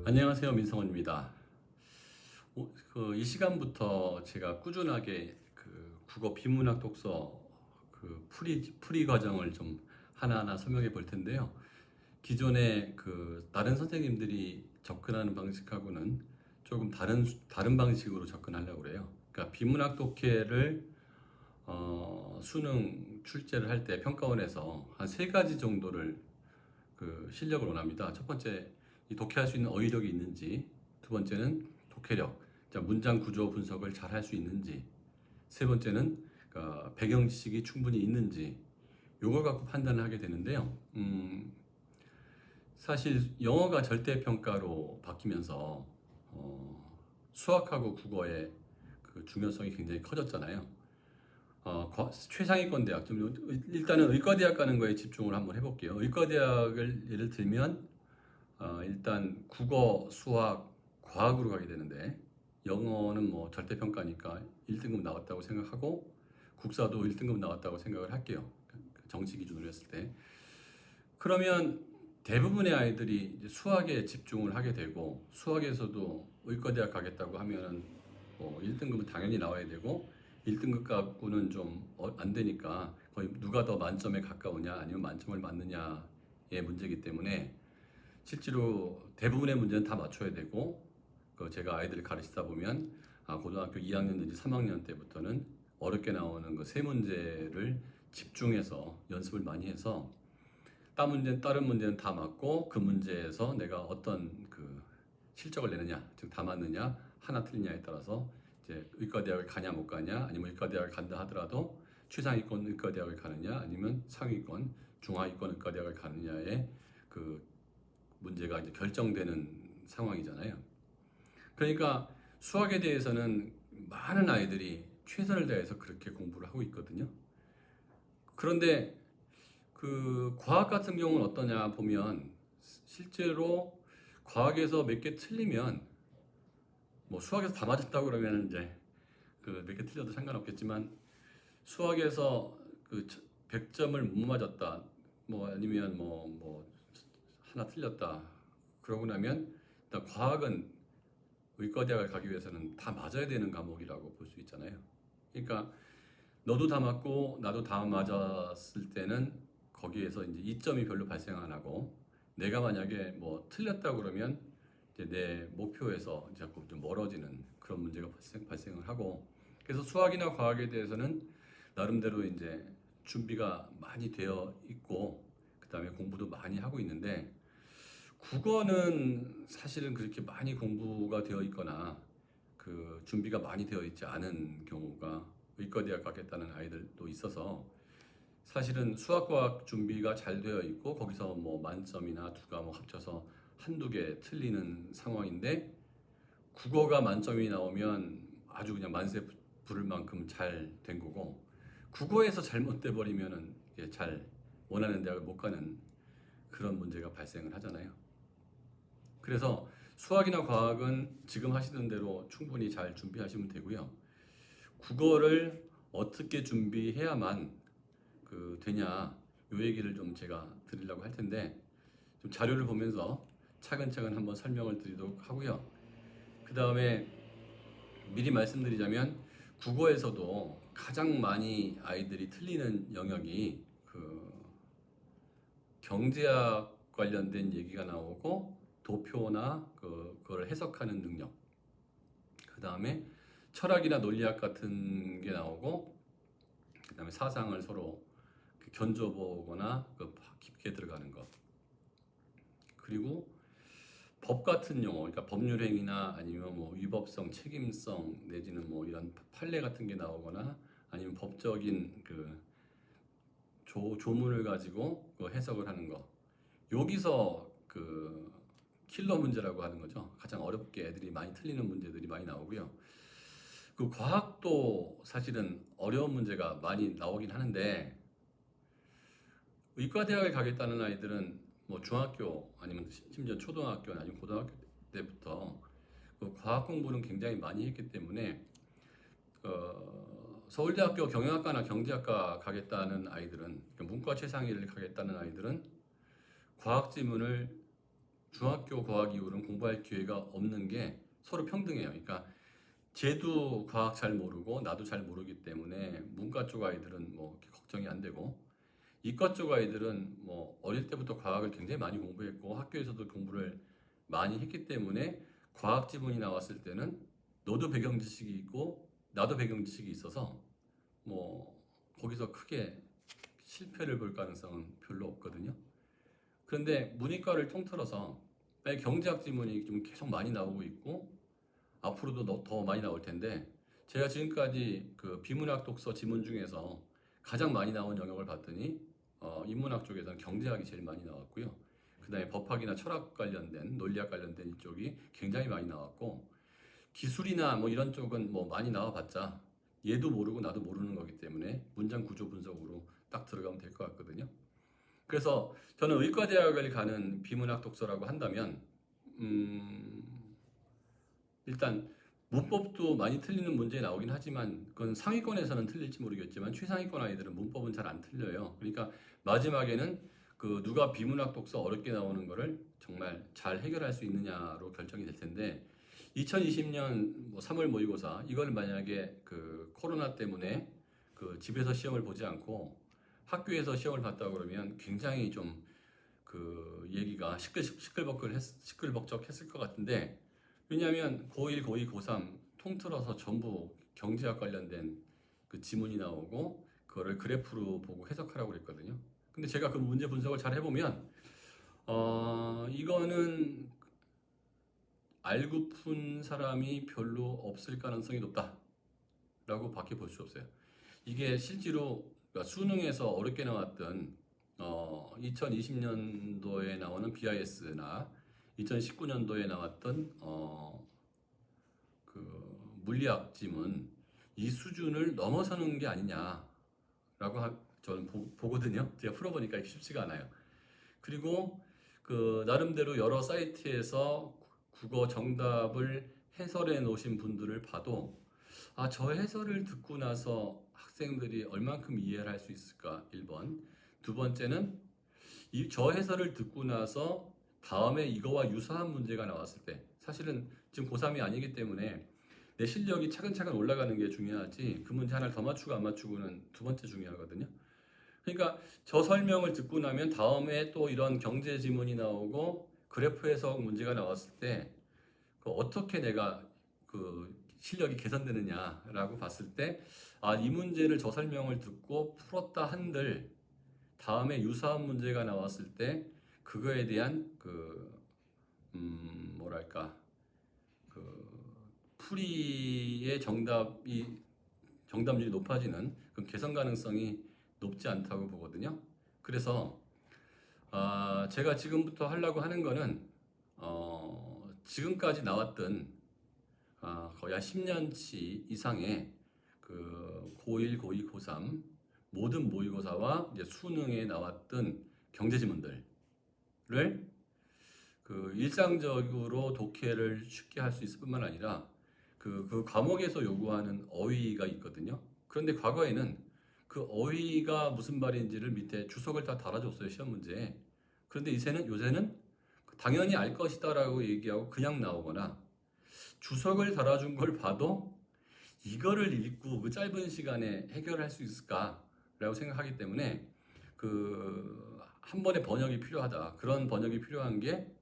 안녕하세요, 민성원입니다. 이 시간부터 제가 꾸준하게 그 국어 비문학 독서 그 풀이 과정을 좀 하나하나 설명해 볼 텐데요. 기존에 그 다른 선생님들이 접근하는 방식하고는 조금 다른 방식으로 접근하려고 그래요. 그러니까 비문학 독해를 수능 출제를 할 때 평가원에서 한 세 가지 정도를 그 실력을 원합니다. 첫 번째, 이 독해할 수 있는 어휘력이 있는지, 두 번째는 독해력, 자, 문장 구조 분석을 잘 할 수 있는지, 세 번째는 배경 지식이 충분히 있는지, 요걸 갖고 판단을 하게 되는데요. 사실 영어가 절대평가로 바뀌면서 수학하고 국어의 그 중요성이 굉장히 커졌잖아요. 최상위권 대학, 좀 일단은 의과대학 가는 거에 집중을 한번 해볼게요. 의과대학을 예를 들면 일단 국어, 수학, 과학으로 가게 되는데 영어는 뭐 절대평가니까 1등급 나왔다고 생각하고 국사도 1등급 나왔다고 생각을 할게요. 정시 기준으로 했을 때. 그러면 대부분의 아이들이 이제 수학에 집중을 하게 되고 수학에서도 의과대학 가겠다고 하면은 뭐 1등급은 당연히 나와야 되고 1등급 갖고는 좀 안 되니까 거의 누가 더 만점에 가까우냐 아니면 만점을 맞느냐의 문제이기 때문에 실제로 대부분의 문제는 다 맞춰야 되고 제가 아이들을 가르치다 보면 고등학교 2학년 내지 3학년 때부터는 어렵게 나오는 그 세 문제를 집중해서 연습을 많이 해서 다른 문제는 다 맞고 그 문제에서 내가 어떤 그 실적을 내느냐, 즉 다 맞느냐, 하나 틀리냐에 따라서 이제 의과대학을 가냐 못 가냐, 아니면 의과대학을 간다 하더라도 최상위권 의과대학을 가느냐, 아니면 상위권, 중하위권 의과대학을 가느냐의 그 문제가 이제 결정되는 상황이잖아요. 그러니까 수학에 대해서는 많은 아이들이 최선을 다해서 그렇게 공부를 하고 있거든요. 그런데 그 과학 같은 경우는 어떠냐 보면 실제로 과학에서 몇 개 틀리면 뭐 수학에서 다 맞았다고 그러면 이제 그 몇 개 틀려도 상관없겠지만 수학에서 그 100점을 못 맞았다 뭐 아니면 뭐 하나 틀렸다 그러고 나면 일단 과학은 의과대학을 가기 위해서는 다 맞아야 되는 과목이라고 볼 수 있잖아요. 그러니까 너도 다 맞고 나도 다 맞았을 때는 거기에서 이제 이점이 별로 발생 안 하고 내가 만약에 뭐 틀렸다 그러면 이제 내 목표에서 자꾸 좀 멀어지는 그런 문제가 발생을 하고 그래서 수학이나 과학에 대해서는 나름대로 이제 준비가 많이 되어 있고 그다음에 공부도 많이 하고 있는데 국어는 사실은 그렇게 많이 공부가 되어 있거나 그 준비가 많이 되어 있지 않은 경우가 의과대학 가겠다는 아이들도 있어서 사실은 수학과학 준비가 잘 되어 있고 거기서 뭐 만점이나 두 과목 합쳐서 한두 개 틀리는 상황인데 국어가 만점이 나오면 아주 그냥 만세 부를 만큼 잘 된 거고 국어에서 잘못돼 버리면은 잘 원하는 대학을 못 가는 그런 문제가 발생을 하잖아요. 그래서 수학이나 과학은 지금 하시는 대로 충분히 잘 준비하시면 되고요. 국어를 어떻게 준비해야만 그 되냐 요 얘기를 좀 제가 드리려고 할 텐데 좀 자료를 보면서 차근차근 한번 설명을 드리도록 하고요. 그 다음에 미리 말씀드리자면 국어에서도 가장 많이 아이들이 틀리는 영역이 그 경제학 관련된 얘기가 나오고 도표나 그걸 해석하는 능력 그 다음에 철학이나 논리학 같은 게 나오고 그 다음에 사상을 서로 견줘보거나 깊게 들어가는 것 그리고 법 같은 용어 그러니까 법률행위나 아니면 뭐 위법성, 책임성 내지는 뭐 이런 판례 같은 게 나오거나 아니면 법적인 그 조문을 가지고 그 해석을 하는 거 여기서 그 킬러 문제라고 하는 거죠. 가장 어렵게 애들이 많이 틀리는 문제들이 많이 나오고요. 그 과학도 사실은 어려운 문제가 많이 나오긴 하는데 의과대학을 가겠다는 아이들은 뭐 중학교 아니면 심지어 초등학교 아니면 고등학교 때부터 그 과학 공부는 굉장히 많이 했기 때문에 서울대학교 경영학과나 경제학과 가겠다는 아이들은 문과 최상위를 가겠다는 아이들은 과학 지문을 중학교 과학 이후로는 공부할 기회가 없는 게 서로 평등해요. 그러니까 쟤도 과학 잘 모르고 나도 잘 모르기 때문에 문과 쪽 아이들은 뭐 이렇게 걱정이 안 되고 이과 쪽 아이들은 뭐 어릴 때부터 과학을 굉장히 많이 공부했고 학교에서도 공부를 많이 했기 때문에 과학 지문이 나왔을 때는 너도 배경 지식이 있고 나도 배경 지식이 있어서 뭐 거기서 크게 실패를 볼 가능성은 별로 없거든요. 그런데 문이과를 통틀어서 경제학 지문이 좀 계속 많이 나오고 있고 앞으로도 더 많이 나올 텐데 제가 지금까지 그 비문학 독서 지문 중에서 가장 많이 나온 영역을 봤더니 인문학 쪽에서는 경제학이 제일 많이 나왔고요. 그다음에 법학이나 철학 관련된 논리학 관련된 이쪽이 굉장히 많이 나왔고 기술이나 뭐 이런 쪽은 뭐 많이 나와봤자 얘도 모르고 나도 모르는 거기 때문에 문장 구조 분석으로 딱 들어가면 될 것 같거든요. 그래서 저는 의과대학을 가는 비문학 독서라고 한다면 일단 문법도 많이 틀리는 문제 나오긴 하지만 그건 상위권에서는 틀릴지 모르겠지만 최상위권 아이들은 문법은 잘 안 틀려요. 그러니까 마지막에는 그 누가 비문학 독서 어렵게 나오는 거를 정말 잘 해결할 수 있느냐로 결정이 될 텐데 2020년 뭐 3월 모의고사 이걸 만약에 그 코로나 때문에 그 집에서 시험을 보지 않고 학교에서 시험을 봤다 그러면 굉장히 좀 그 얘기가 시끌벅적했을 것 같은데 왜냐하면 고1, 고2, 고3 통틀어서 전부 경제학 관련된 그 지문이 나오고 그거를 그래프로 보고 해석하라고 그랬거든요. 근데 제가 그 문제 분석을 잘 해보면 이거는 알고 푼 사람이 별로 없을 가능성이 높다라고 밖에 볼 수 없어요. 이게 실제로 그러니까 수능에서 어렵게 나왔던 2020년도에 나오는 BIS나 2019년도에 나왔던 그 물리학 지문 이 수준을 넘어서는 게 아니냐라고 저는 보거든요. 제가 풀어보니까 이게 쉽지가 않아요. 그리고 그 나름대로 여러 사이트에서 국어 정답을 해설해 놓으신 분들을 봐도 저 해설을 듣고 나서 학생들이 얼만큼 이해를 할 수 있을까? 1번. 두 번째는 저 해설을 듣고 나서 다음에 이거와 유사한 문제가 나왔을 때 사실은 지금 고3이 아니기 때문에 내 실력이 차근차근 올라가는 게 중요하지 그 문제 하나를 더 맞추고 안 맞추고는 두 번째 중요하거든요. 그러니까 저 설명을 듣고 나면 다음에 또 이런 경제 지문이 나오고 그래프 해석 문제가 나왔을 때 그 어떻게 내가 그 실력이 개선되느냐라고 봤을 때 이 문제를 저 설명을 듣고 풀었다 한들 다음에 유사한 문제가 나왔을 때 그거에 대한 그 뭐랄까 그 풀이의 정답률이 높아지는 그 개선 가능성이 높지 않다고 보거든요. 그래서 제가 지금부터 하려고 하는 거는 지금까지 나왔던 거의 한 10년치 이상의 그 고1, 고2, 고3 모든 모의고사와 이제 수능에 나왔던 경제 지문들을 그 일상적으로 독해를 쉽게 할 수 있을 뿐만 아니라 그 과목에서 요구하는 어휘가 있거든요. 그런데 과거에는 그 어휘가 무슨 말인지를 밑에 주석을 다 달아줬어요, 시험 문제에. 그런데 요새는 당연히 알 것이다라고 얘기하고 그냥 나오거나 주석을 달아준 걸 봐도 이거를 읽고 그 짧은 시간에 해결할 수 있을까라고 생각하기 때문에 그 한 번의 번역이 필요하다. 그런 번역이 필요한 게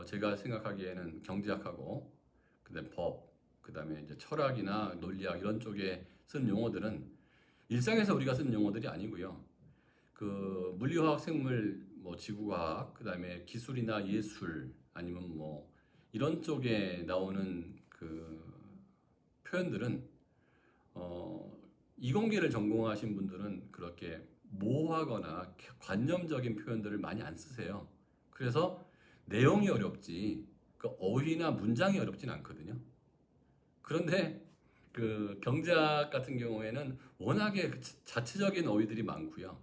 제가 생각하기에는 경제학하고 그다음에 법, 그다음에 이제 철학이나 논리학 이런 쪽에 쓰는 용어들은 일상에서 우리가 쓰는 용어들이 아니고요. 그 물리화학, 생물, 뭐 지구과학, 그다음에 기술이나 예술 아니면 뭐 이런 쪽에 나오는 그 표현들은 이공계를 전공하신 분들은 그렇게 모호하거나 관념적인 표현들을 많이 안 쓰세요. 그래서 내용이 어렵지 그 어휘나 문장이 어렵진 않거든요. 그런데 그 경제학 같은 경우에는 워낙에 자체적인 어휘들이 많고요.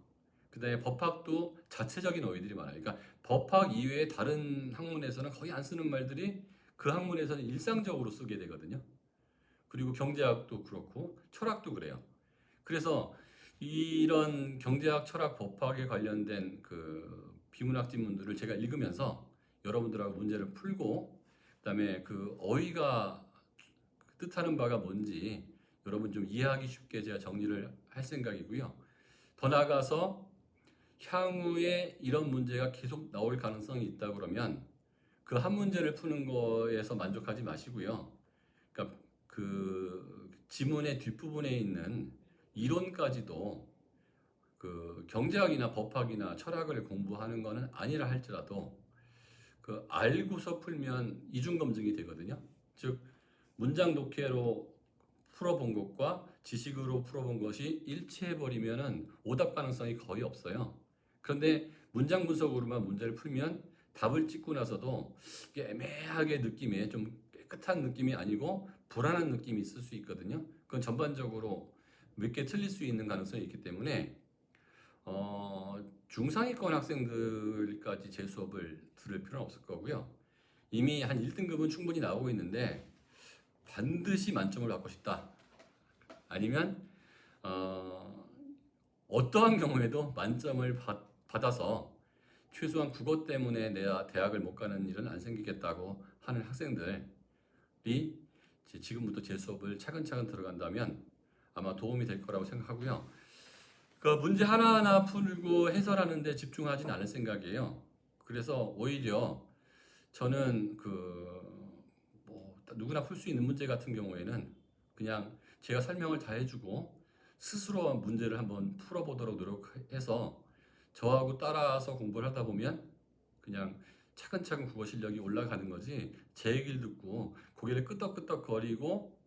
그다음에 법학도 자체적인 어휘들이 많아요. 그러니까 법학 이외에 다른 학문에서는 거의 안 쓰는 말들이 그 학문에서는 일상적으로 쓰게 되거든요. 그리고 경제학도 그렇고 철학도 그래요. 그래서 이런 경제학, 철학, 법학에 관련된 그 비문학 지문들을 제가 읽으면서 여러분들하고 문제를 풀고 그다음에 그 어휘가 뜻하는 바가 뭔지 여러분 좀 이해하기 쉽게 제가 정리를 할 생각이고요. 더 나아가서 향후에 이런 문제가 계속 나올 가능성이 있다 그러면 그 한 문제를 푸는 거에서 만족하지 마시고요. 그러니까 그 지문의 뒷부분에 있는 이론까지도 그 경제학이나 법학이나 철학을 공부하는 거는 아니라 할지라도 그 알고서 풀면 이중 검증이 되거든요. 즉 문장 독해로 풀어본 것과 지식으로 풀어본 것이 일치해 버리면은 오답 가능성이 거의 없어요. 그런데 문장 분석으로만 문제를 풀면 답을 찍고 나서도 이게 애매하게 느낌에 좀 깨끗한 느낌이 아니고 불안한 느낌이 있을 수 있거든요. 그건 전반적으로 몇 개 틀릴 수 있는 가능성이 있기 때문에 중상위권 학생들까지 제 수업을 들을 필요는 없을 거고요. 이미 한 1등급은 충분히 나오고 있는데 반드시 만점을 받고 싶다. 아니면 어떠한 경우에도 만점을 받아서 최소한 국어 때문에 내가 대학을 못 가는 일은 안 생기겠다고 하는 학생들이 지금부터 제 수업을 차근차근 들어간다면 아마 도움이 될 거라고 생각하고요. 그 문제 하나하나 풀고 해설하는 데 집중하지는 않을 생각이에요. 그래서 오히려 저는 뭐 누구나 풀 수 있는 문제 같은 경우에는 그냥 제가 설명을 다 해주고 스스로 문제를 한번 풀어보도록 노력해서 저하고 따라서 공부를 하다 보면 그냥 차근차근 국어 실력이 올라가는 거지 제 얘기를 듣고 고개를 끄덕끄덕 거리고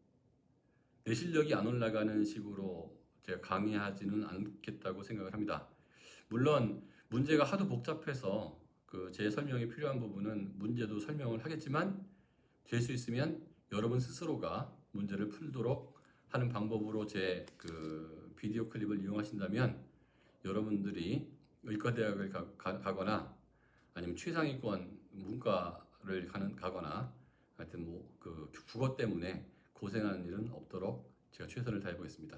내 실력이 안 올라가는 식으로 제가 강의하지는 않겠다고 생각을 합니다. 물론 문제가 하도 복잡해서 그 제 설명이 필요한 부분은 문제도 설명을 하겠지만 될 수 있으면 여러분 스스로가 문제를 풀도록 하는 방법으로 제 그 비디오 클립을 이용하신다면 여러분들이 의과대학을 가거나 아니면 최상위권 문과를 가거나 하여튼 뭐 그 국어 때문에 고생하는 일은 없도록 제가 최선을 다해 보겠습니다.